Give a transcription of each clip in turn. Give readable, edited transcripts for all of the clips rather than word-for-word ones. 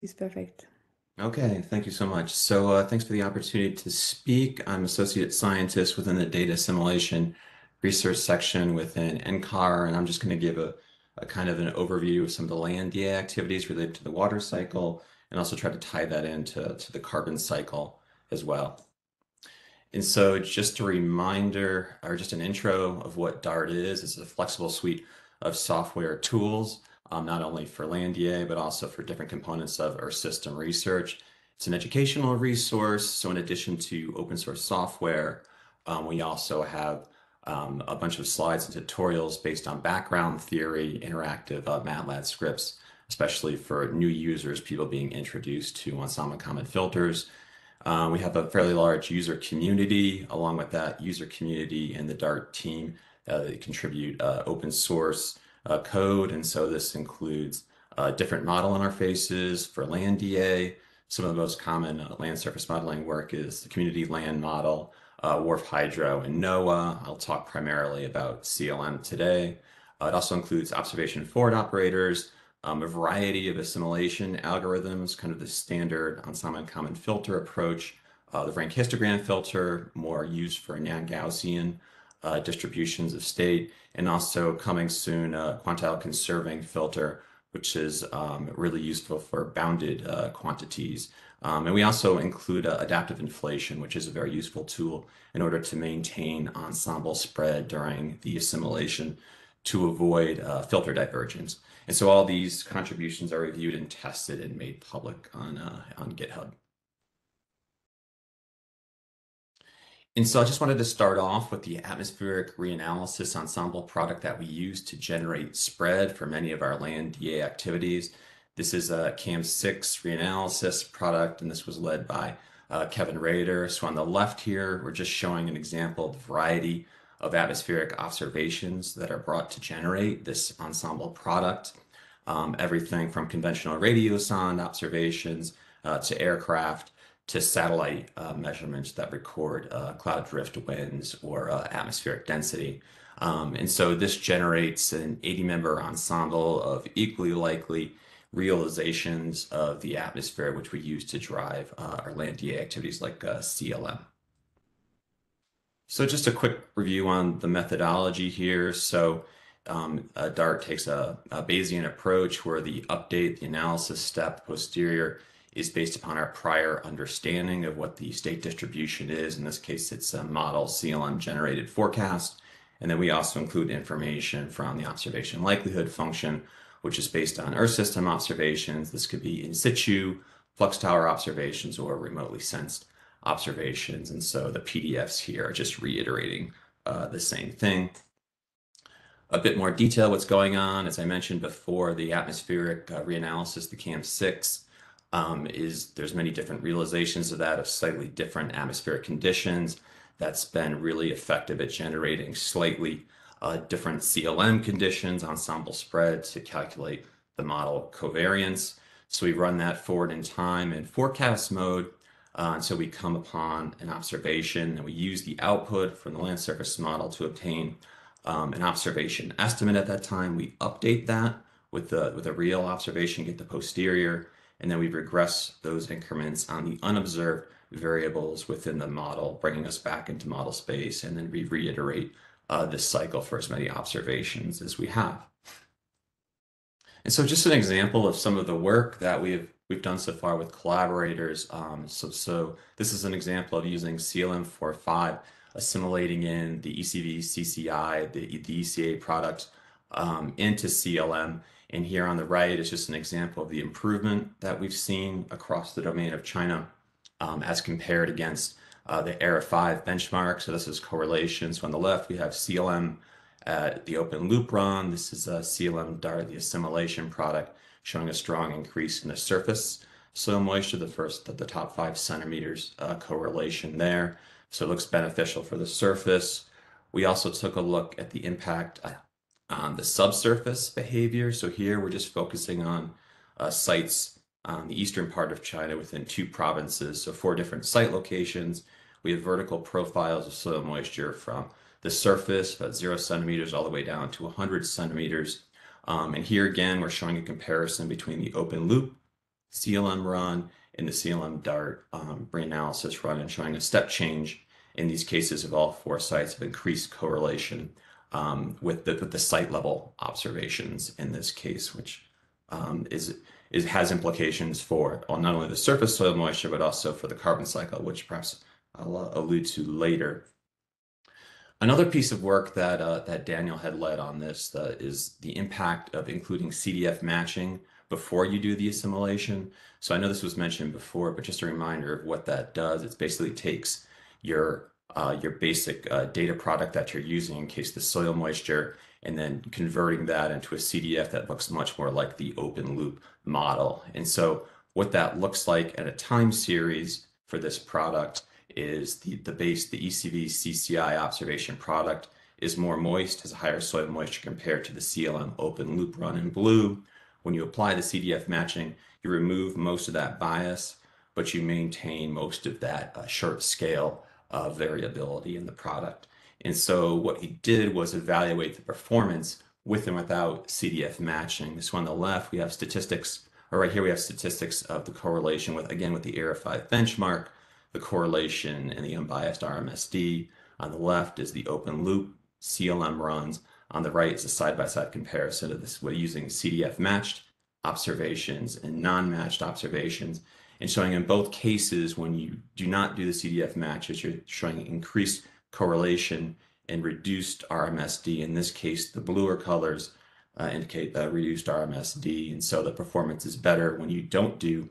Ist perfekt. Okay, thank you so much. So thanks for the opportunity to speak. I'm associate scientist within the data assimilation research section within NCAR, and I'm just going to give a kind of an overview of some of the land DA activities related to the water cycle, and also try to tie that into the carbon cycle as well. And so just a reminder, or just an intro of what DART is. It's a flexible suite of software tools, not only for LandDA, but also for different components of our system research. It's an educational resource. So in addition to open source software, we also have a bunch of slides and tutorials based on background theory, interactive MATLAB scripts, especially for new users, people being introduced to Ensemble Common Filters. We have a fairly large user community. Along with that user community and the Dart team, they contribute open source code. And so this includes different model interfaces for land DA. Some of the most common land surface modeling work is the community land model, Wharf Hydro, and NOAA. I'll talk primarily about CLM today. It also includes observation forward operators, a variety of assimilation algorithms, kind of the standard ensemble common filter approach, the rank histogram filter, more used for non-Gaussian distributions of state, and also coming soon, quantile conserving filter, which is really useful for bounded quantities. And we also include adaptive inflation, which is a very useful tool in order to maintain ensemble spread during the assimilation to avoid filter divergence. And so all these contributions are reviewed and tested and made public on GitHub. And so I just wanted to start off with the atmospheric reanalysis ensemble product that we use to generate spread for many of our land DA activities. This is a CAM6 reanalysis product, and this was led by Kevin Raeder. So on the left here, we're just showing an example of the variety of atmospheric observations that are brought to generate this ensemble product. Everything from conventional radiosonde observations to aircraft to satellite measurements that record cloud drift winds or atmospheric density. And so this generates an 80-member ensemble of equally likely realizations of the atmosphere, which we use to drive our land DA activities like CLM. So just a quick review on the methodology here. So DART takes a Bayesian approach where the update, the analysis step posterior is based upon our prior understanding of what the state distribution is. In this case, it's a model CLM generated forecast. And then we also include information from the observation likelihood function, which is based on Earth system observations. This could be in situ, flux tower observations, or remotely sensed observations. And so the PDFs here are just reiterating the same thing. A bit more detail what's going on. As I mentioned before, the atmospheric reanalysis, the CAM6, there's many different realizations of that, of slightly different atmospheric conditions. That's been really effective at generating slightly different CLM conditions, ensemble spread, to calculate the model covariance. So we run that forward in time in forecast mode. So we come upon an observation and we use the output from the land surface model to obtain an observation estimate at that time. We update that with a real observation, get the posterior, and then we regress those increments on the unobserved variables within the model, bringing us back into model space, and then we reiterate this cycle for as many observations as we have. And so just an example of some of the work that we've done so far with collaborators. So this is an example of using CLM45, assimilating in the ECV, CCI, the ECA product into CLM. And here on the right is just an example of the improvement that we've seen across the domain of China as compared against the ERA 5 benchmark. So this is correlation. So on the left, we have CLM the open loop run. This is a CLM DART, the assimilation product, showing a strong increase in the surface soil moisture, the top 5 centimeters correlation there. So it looks beneficial for the surface. We also took a look at the impact on the subsurface behavior. So here we're just focusing on sites on the eastern part of China within 2 provinces. So 4 different site locations. We have vertical profiles of soil moisture from the surface, about 0 centimeters, all the way down to 100 centimeters. And here again, we're showing a comparison between the open loop CLM run and the CLM Dart reanalysis run, and showing a step change in these cases of all 4 sites of increased correlation with the site level observations in this case, which has implications for not only the surface soil moisture, but also for the carbon cycle, which perhaps I'll allude to later. Another piece of work that Daniel had led on this is the impact of including CDF matching before you do the assimilation. So I know this was mentioned before, but just a reminder of what that does. It basically takes your basic data product that you're using in case the soil moisture, and then converting that into a CDF that looks much more like the open loop model. And so what that looks like at a time series for this product is the ECV CCI observation product is more moist, has a higher soil moisture compared to the CLM open loop run in blue. When you apply the CDF matching, you remove most of that bias, but you maintain most of that short scale variability in the product. And so what he did was evaluate the performance with and without CDF matching. This one on the left, we have statistics, or right here we have statistics of the correlation with, again, with the ERA5 benchmark, the correlation and the unbiased RMSD. On the left is the open loop CLM runs. On the right is a side-by-side comparison of this using CDF matched observations and non-matched observations, and showing in both cases when you do not do the CDF matches, you're showing increased correlation and reduced RMSD. In this case, the bluer colors indicate reduced RMSD, and so the performance is better when you don't do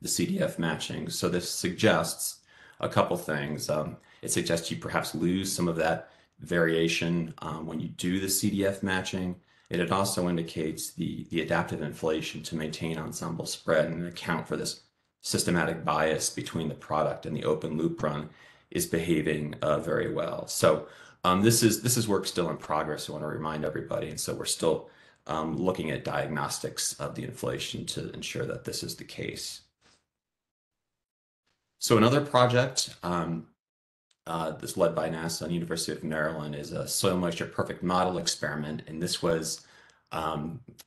the CDF matching. So this suggests a couple things. It suggests you perhaps lose some of that variation when you do the CDF matching. And it also indicates the adaptive inflation to maintain ensemble spread and account for this systematic bias between the product and the open loop run is behaving very well. So this is work still in progress. I want to remind everybody. And so we're still looking at diagnostics of the inflation to ensure that this is the case. So another project that's led by NASA and University of Maryland is a soil moisture perfect model experiment. And this was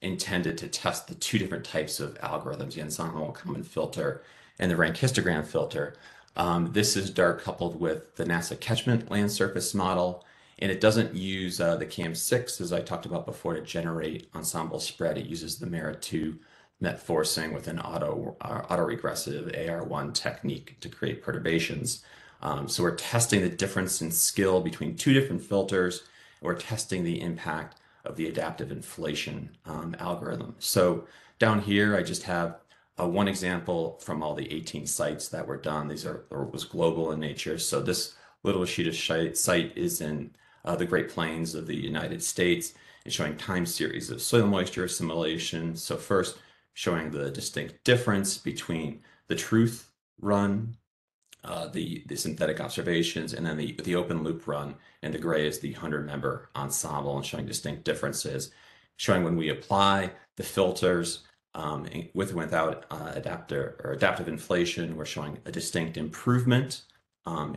intended to test the 2 different types of algorithms, the ensemble common filter and the rank histogram filter. This is Dart coupled with the NASA catchment land surface model, and it doesn't use the CAM6, as I talked about before, to generate ensemble spread. It uses the MERA2 net forcing with an autoregressive AR1 technique to create perturbations. So we're testing the difference in skill between 2 different filters. We're testing the impact of the adaptive inflation algorithm. So down here, I just have one example from all the 18 sites that were done. These was global in nature. So this little sheet of site is in the Great Plains of the United States. It's showing time series of soil moisture assimilation. So first, showing the distinct difference between the truth run, the synthetic observations, and then the open loop run. And the gray is the 100-member ensemble, and showing distinct differences, showing when we apply the filters with and without adaptive inflation, we're showing a distinct improvement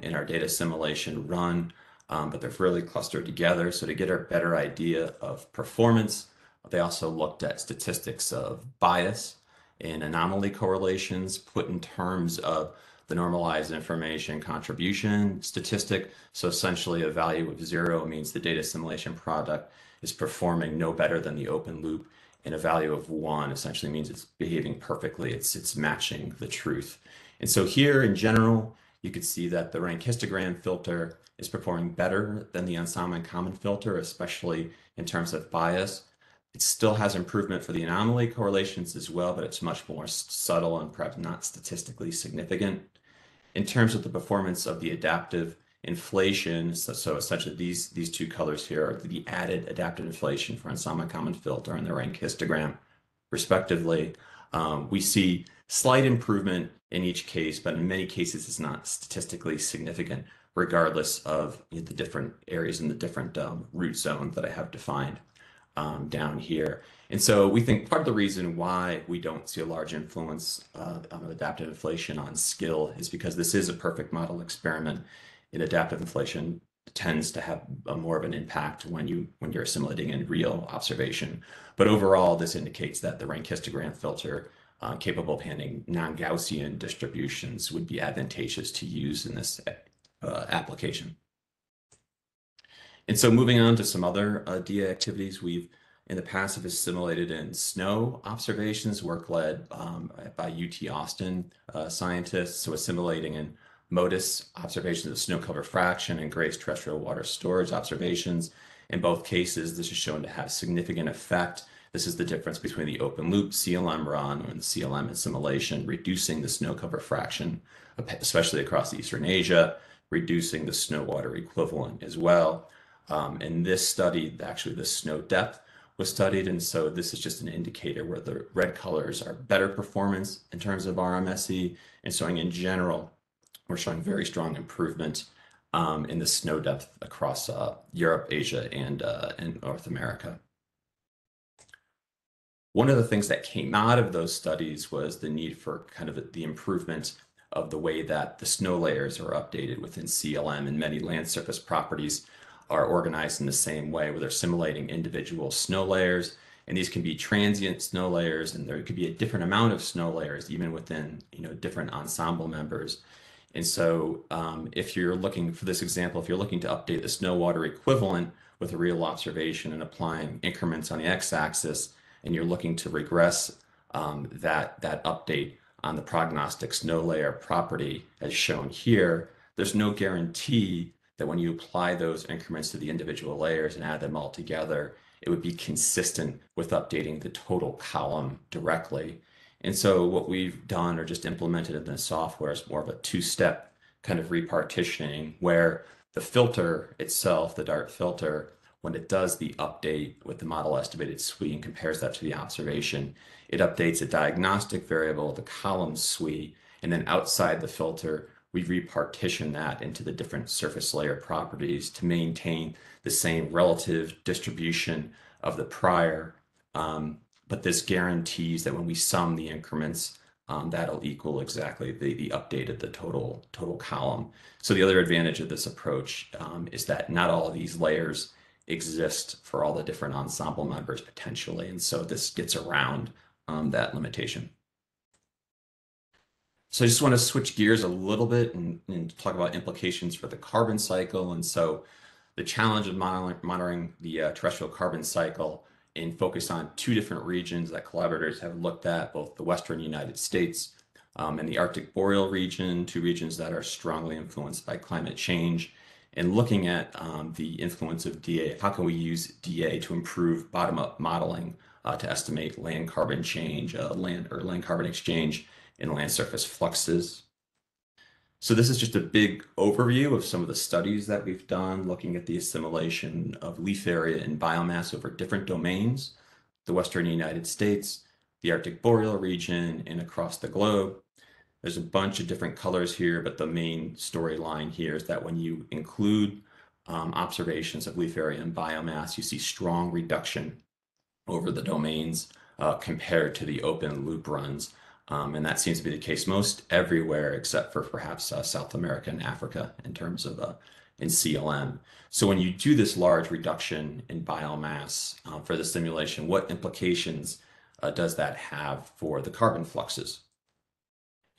in our data assimilation run, but they're really clustered together. So to get a better idea of performance, they also looked at statistics of bias and anomaly correlations put in terms of the normalized information contribution statistic. So essentially a value of 0 means the data assimilation product is performing no better than the open loop, and a value of 1 essentially means it's behaving perfectly. It's matching the truth. And so here in general, you could see that the rank histogram filter is performing better than the ensemble common filter, especially in terms of bias. It still has improvement for the anomaly correlations as well, but it's much more subtle and perhaps not statistically significant. In terms of the performance of the adaptive inflation, so essentially these 2 colors here are the added adaptive inflation for ensemble common filter and the rank histogram, respectively. We see slight improvement in each case, but in many cases it's not statistically significant, regardless of the different areas in the different root zones that I have defined down here. And so we think part of the reason why we don't see a large influence of adaptive inflation on skill is because this is a perfect model experiment, and adaptive inflation tends to have more of an impact when you're assimilating in real observation. But overall, this indicates that the rank histogram filter capable of handling non-Gaussian distributions would be advantageous to use in this application. And so moving on to some other DA activities, we've in the past have assimilated in snow observations, work led by UT Austin scientists, so assimilating in MODIS observations of snow cover fraction and GRACE terrestrial water storage observations. In both cases, this is shown to have significant effect. This is the difference between the open loop CLM run and the CLM assimilation, reducing the snow cover fraction, especially across Eastern Asia, reducing the snow water equivalent as well. In this study, actually the snow depth was studied, and so this is just an indicator where the red colors are better performance in terms of RMSE, and showing in general, we're showing very strong improvement in the snow depth across Europe, Asia, and North America. One of the things that came out of those studies was the need for kind of the improvement of the way that the snow layers are updated within CLM, and many land surface properties are organized in the same way, where they're simulating individual snow layers, and these can be transient snow layers, and there could be a different amount of snow layers even within different ensemble members. And so if you're looking for this example, if you're looking to update the snow water equivalent with a real observation and applying increments on the x-axis, and you're looking to regress that update on the prognostic snow layer property as shown here, there's no guarantee that when you apply those increments to the individual layers and add them all together, it would be consistent with updating the total column directly. And so what we've done or just implemented in the software is more of a two-step kind of repartitioning, where the filter itself, the DART filter, when it does the update with the model estimated SWE and compares that to the observation, it updates a diagnostic variable, the column SWE, and then outside the filter, we repartition that into the different surface layer properties to maintain the same relative distribution of the prior. But this guarantees that when we sum the increments, that'll equal exactly the update of the total column. So the other advantage of this approach is that not all of these layers exist for all the different ensemble members potentially. And so this gets around that limitation. So I just want to switch gears a little bit and talk about implications for the carbon cycle. And so the challenge of monitoring the terrestrial carbon cycle and focus on two different regions that collaborators have looked at, both the Western United States and the Arctic Boreal region, two regions that are strongly influenced by climate change, and looking at the influence of DA. How can we use DA to improve bottom-up modeling to estimate land carbon change, land carbon exchange in land surface fluxes? So this is just a big overview of some of the studies that we've done, looking at the assimilation of leaf area and biomass over different domains, the Western United States, the Arctic Boreal region, and across the globe. There's a bunch of different colors here, but the main storyline here is that when you include observations of leaf area and biomass, you see strong reduction over the domains compared to the open loop runs. And that seems to be the case most everywhere except for perhaps South America and Africa in terms of in CLM. So when you do this large reduction in biomass for the simulation, what implications does that have for the carbon fluxes?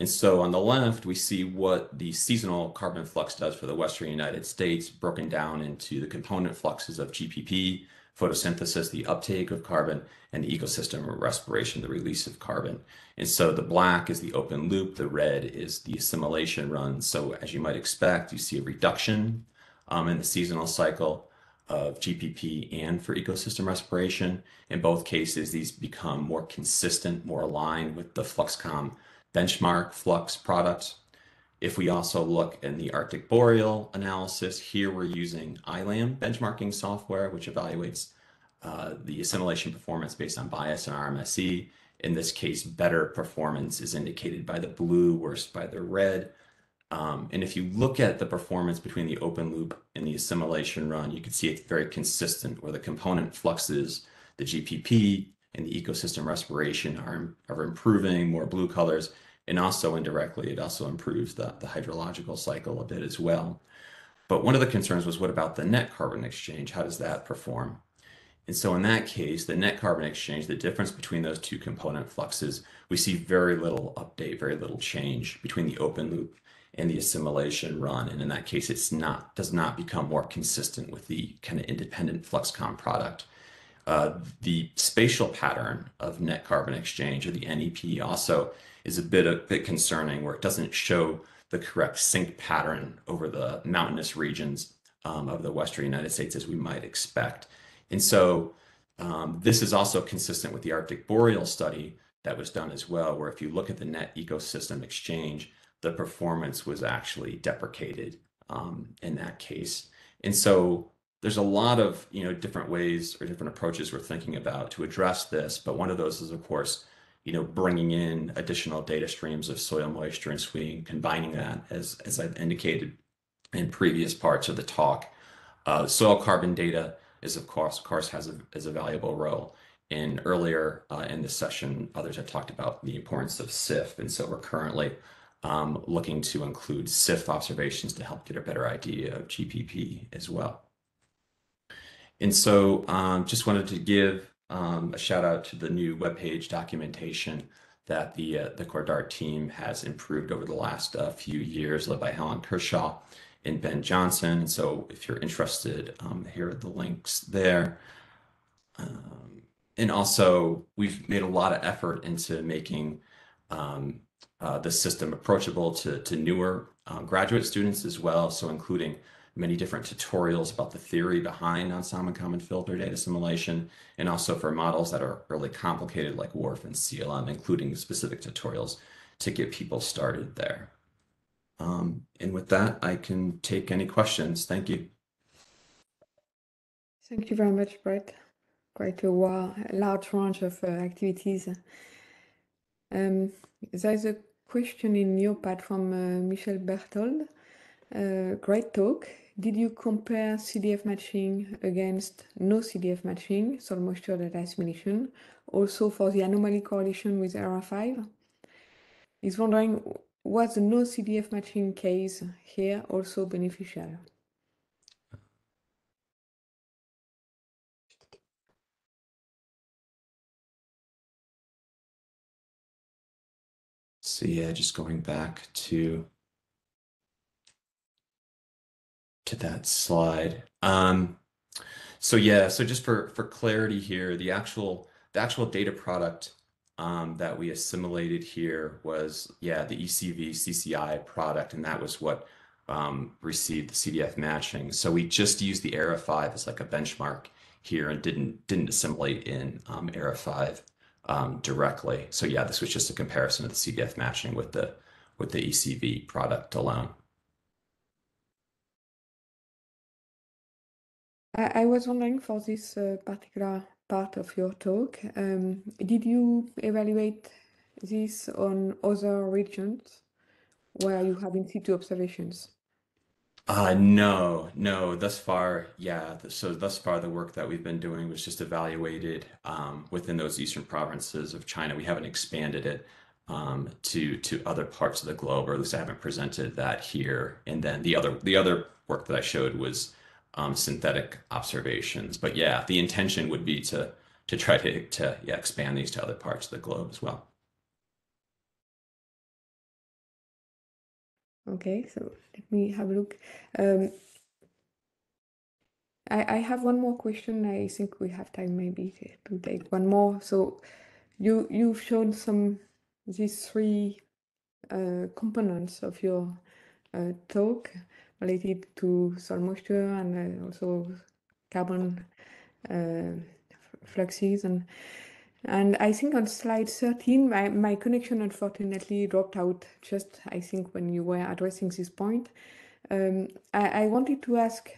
And so on the left, we see what the seasonal carbon flux does for the Western United States, broken down into the component fluxes of GPP, photosynthesis, the uptake of carbon, and the ecosystem respiration, the release of carbon. And so the black is the open loop, the red is the assimilation run. So as you might expect, you see a reduction in the seasonal cycle of GPP and for ecosystem respiration. In both cases, these become more consistent, more aligned with the FluxCom benchmark flux product. If we also look in the Arctic Boreal analysis, here we're using ILAM benchmarking software, which evaluates the assimilation performance based on bias and RMSE. In this case, better performance is indicated by the blue, worse by the red. And if you look at the performance between the open loop and the assimilation run, you can see it's very consistent, where the component fluxes, the GPP and the ecosystem respiration are improving, more blue colors, and also indirectly, it also improves the hydrological cycle a bit as well. But one of the concerns was, what about the net carbon exchange? How does that perform? And so in that case, the net carbon exchange, the difference between those two component fluxes, we see very little update, very little change between the open loop and the assimilation run. And in that case, does not become more consistent with the kind of independent FluxCom product. The spatial pattern of net carbon exchange, or the NEP, also is a bit concerning, where it doesn't show the correct sync pattern over the mountainous regions of the Western United States as we might expect. And so this is also consistent with the Arctic Boreal study that was done as well, where if you look at the net ecosystem exchange, the performance was actually deprecated in that case. And so there's a lot of different ways or different approaches we're thinking about to address this, but one of those is, of course, bringing in additional data streams of soil moisture and sweeping, combining that, as I've indicated in previous parts of the talk. Soil carbon data is, of course, has a valuable role. And earlier in this session, others have talked about the importance of SIF, and so we're currently looking to include SIF observations to help get a better idea of GPP as well. And so just wanted to give a shout out to the new webpage documentation that the CoreDart team has improved over the last few years, led by Helen Kershaw and Ben Johnson. And so if you're interested, here are the links there. And also, we've made a lot of effort into making the system approachable to newer graduate students as well. So including many different tutorials about the theory behind non-Salmon common filter data assimilation, and also for models that are really complicated like WRF and CLM, including specific tutorials to get people started there. And with that, I can take any questions. Thank you. Thank you very much, Brett. Quite a large range of activities. There's a question in your pad from Michel Berthold. Great talk. Did you compare CDF matching against no CDF matching, soil moisture data assimilation, also for the anomaly correlation with ERA5? He's wondering, was the no CDF matching case here also beneficial? So yeah, just going back to that slide. So yeah, so just for clarity here, the actual data product that we assimilated here was, yeah, the ECV CCI product, and that was what received the CDF matching. So we just used the ERA5 as like a benchmark here and didn't assimilate in ERA5 directly. So yeah, this was just a comparison of the CDF matching with the ECV product alone. I was wondering, for this particular part of your talk, did you evaluate this on other regions where you have in situ observations? No. Thus far, yeah. So thus far, the work that we've been doing was just evaluated within those eastern provinces of China. We haven't expanded it to other parts of the globe, or at least I haven't presented that here. And then the other work that I showed was synthetic observations. But yeah, the intention would be to try to expand these to other parts of the globe as well. Okay, so let me have a look. I have one more question. I think we have time maybe to take one more. So you've shown these three components of your talk related to soil moisture and also carbon fluxes, and I think on slide 13 my connection unfortunately dropped out just, I think, when you were addressing this point. I wanted to ask,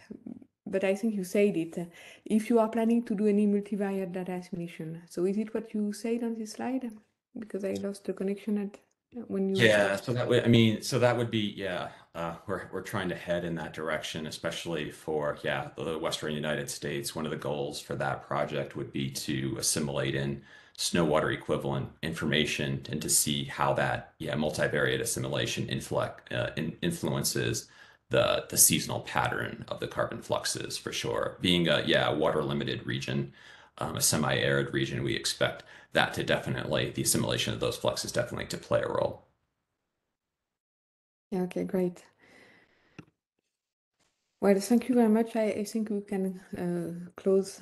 but I think you said it, if you are planning to do any multivariate data assimilation. So is it what you said on this slide? Because I lost the connection at when you Yeah, so that would, I mean, so that would be, yeah, we're trying to head in that direction, especially for, yeah, the Western United States. One of the goals for that project would be to assimilate in snow water equivalent information and to see how that, yeah, multivariate assimilation influences the seasonal pattern of the carbon fluxes, for sure. Being a, yeah, water limited region, a semi-arid region, we expect that to definitely, the assimilation of those fluxes definitely to play a role. Yeah, okay, great. Well, thank you very much. I think we can close